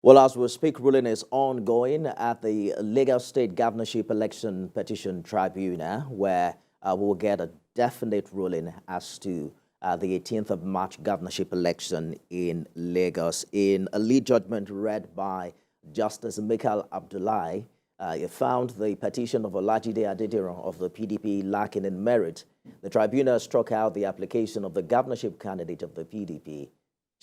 Well, as we speak, ruling is ongoing at the Lagos State Governorship Election Petition Tribunal, where we'll get a definite ruling as to the 18th of March governorship election in Lagos. In a lead judgment read by Justice Michael Abdullahi, it found the petition of Olajide Adediran of the PDP lacking in merit. The tribunal struck out the application of the governorship candidate of the PDP,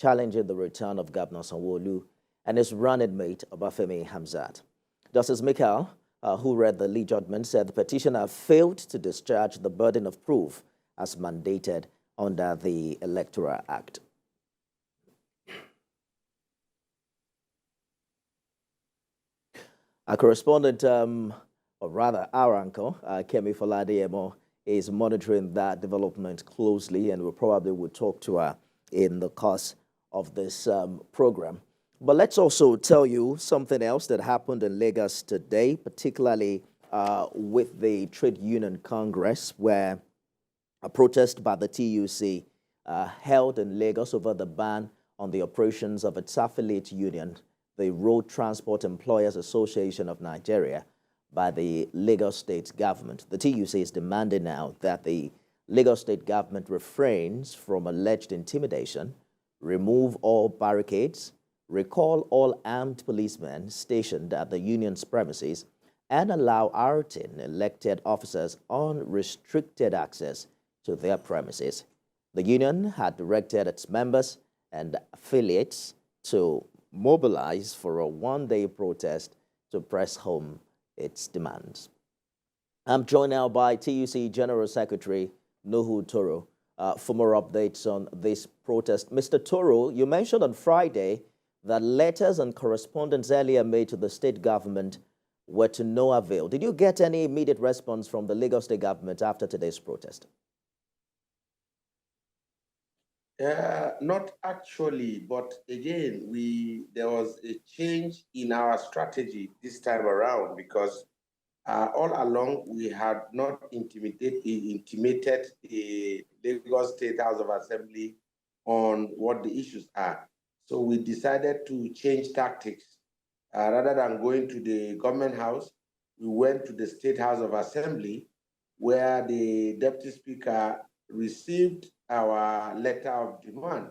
challenging the return of Governor Sanwo-Olu and his running mate, Obafemi Hamzat. Justice Michael, who read the lead judgment, said the petitioner failed to discharge the burden of proof as mandated under the Electoral Act. Our correspondent, or rather our uncle, Kemi Foladiemo, is monitoring that development closely, and we probably will talk to her in the course of this program. But let's also tell you something else that happened in Lagos today, particularly with the Trade Union Congress, where a protest by the TUC held in Lagos over the ban on the operations of its affiliate union, the Road Transport Employers Association of Nigeria, by the Lagos State government. The TUC is demanding now that the Lagos State government refrains from alleged intimidation, remove all barricades, recall all armed policemen stationed at the union's premises, and allow RTEAN elected officers unrestricted access to their premises. The union had directed its members and affiliates to mobilize for a one-day protest to press home its demands. I'm joined now by TUC General Secretary Nuhu Toro for more updates on this protest. Mr. Toro, you mentioned on Friday that letters and correspondence earlier made to the state government were to no avail. Did you get any immediate response from the Lagos State government after today's protest? Not actually, but again, there was a change in our strategy this time around because all along we had not intimated the Lagos State House of Assembly on what the issues are. So we decided to change tactics. Rather than going to the government house, we went to the State House of Assembly, where the Deputy Speaker received our letter of demand,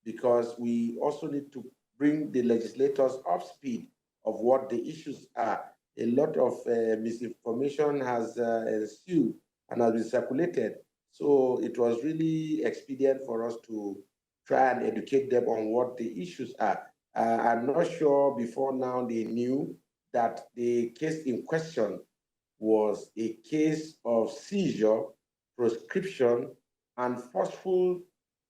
because we also need to bring the legislators up speed of what the issues are. A lot of misinformation has ensued and has been circulated. So it was really expedient for us to try and educate them on what the issues are. I'm not sure before now they knew that the case in question was a case of seizure, proscription, and forceful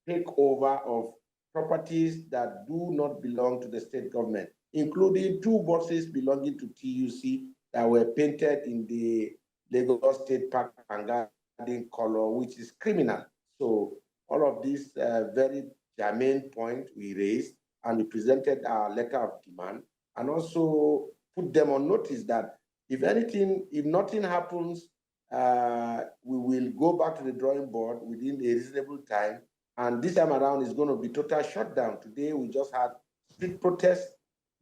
takeover of properties that do not belong to the state government, including 2 buses belonging to TUC that were painted in the Lagos State Park and Garden color, which is criminal. So all of these very germane point we raised, and we presented our letter of demand, and also put them on notice that if nothing happens, we will go back to the drawing board within a reasonable time. And this time around is going to be total shutdown. Today we just had street protests,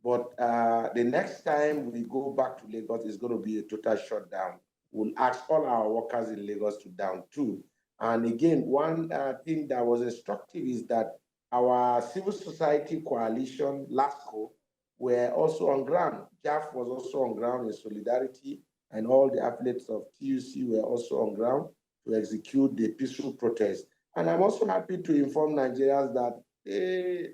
but the next time we go back to Lagos is going to be a total shutdown. We'll ask all our workers in Lagos to down too. And again, one thing that was instructive is that our civil society coalition, LASCO, were also on ground. JAF was also on ground in solidarity, and all the athletes of TUC were also on ground to execute the peaceful protest. And I'm also happy to inform Nigerians that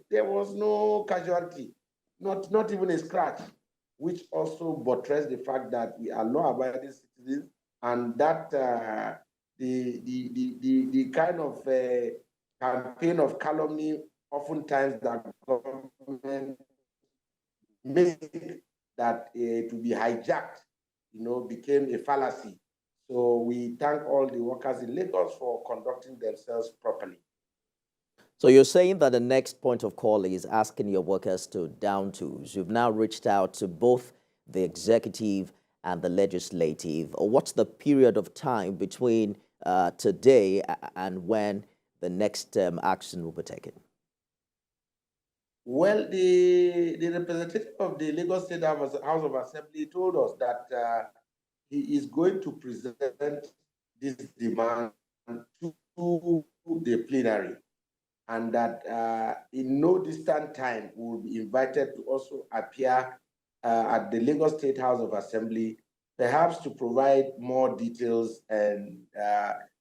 there was no casualty, not even a scratch, which also buttressed the fact that we are law-abiding citizens, and that the kind of campaign of calumny oftentimes that government make that to be hijacked, became a fallacy. So we thank all the workers in Lagos for conducting themselves properly. So you're saying that the next point of call is asking your workers to down tools. You've now reached out to both the executive and the legislative. What's the period of time between today and when the next action will be taken? Well, the representative of the Lagos State House of Assembly told us that he is going to present this demand to the plenary, and that in no distant time will be invited to also appear at the Lagos State House of Assembly, perhaps to provide more details and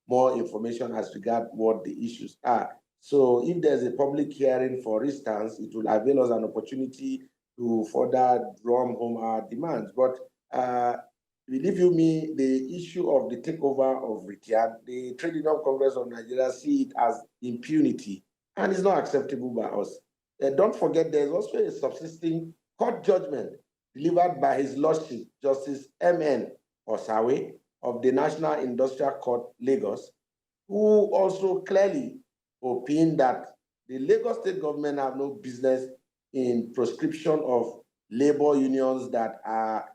more information as regard what the issues are. So if there's a public hearing, for instance, it will avail us an opportunity to further drum home our demands. But believe you me, the issue of the takeover of RTEAN, the Trade Union Congress of Nigeria see it as impunity, and it's not acceptable by us. Don't forget, there's also a subsisting court judgment delivered by His Lordship, Justice M.N. Osawe of the National Industrial Court, Lagos, who also clearly opined that the Lagos state government have no business in proscription of labor unions that are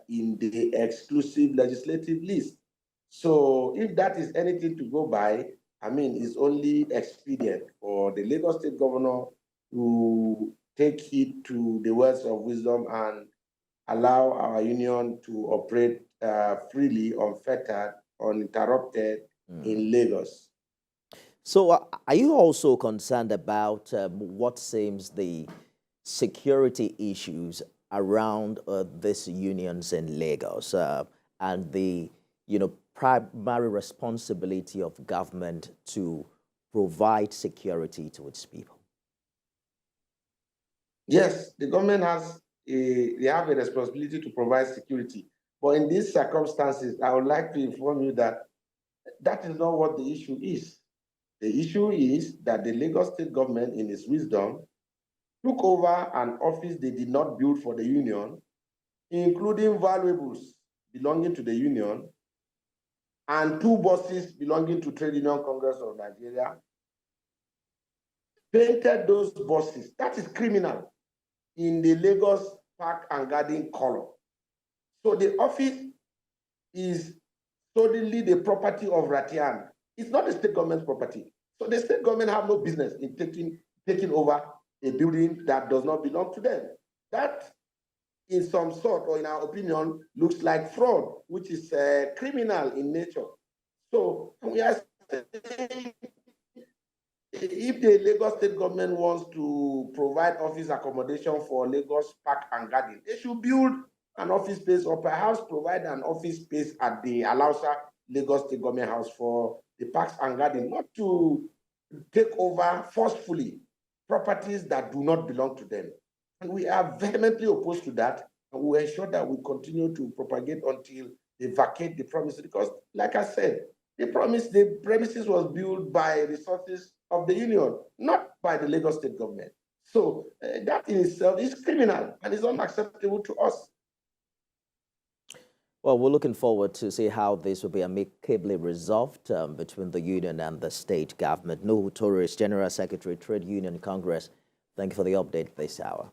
in the exclusive legislative list. So if that is anything to go by, I mean, it's only expedient for the Lagos state governor to take heed to the words of wisdom and allow our union to operate freely, unfettered, uninterrupted in Lagos. So are you also concerned about what seems the security issues around these unions in Lagos and the primary responsibility of government to provide security to its people? Yes, the government they have a responsibility to provide security. But in these circumstances, I would like to inform you that that is not what the issue is. The issue is that the Lagos state government, in its wisdom, took over an office they did not build for the union, including valuables belonging to the union and 2 buses belonging to Trade Union Congress of Nigeria, painted those buses, that is criminal, in the Lagos Park and Garden color. So the office is solely the property of RTEAN. It's not the state government's property. So the state government have no business in taking over a building that does not belong to them. That, in some sort, or in our opinion, looks like fraud, which is criminal in nature. So we are saying, if the Lagos state government wants to provide office accommodation for Lagos Park and Garden, they should build an office space or perhaps provide an office space at the Alausa Lagos State Government House for the Parks and Garden, not to take over forcefully properties that do not belong to them. And we are vehemently opposed to that, and we will ensure that we continue to propagate until they vacate the premises. Because, like I said, the premises was built by resources of the union, not by the Lagos state government. So that in itself is criminal and is unacceptable to us. Well, we're looking forward to see how this will be amicably resolved between the union and the state government. Nuhu Torres, General Secretary, Trade Union Congress, thank you for the update this hour.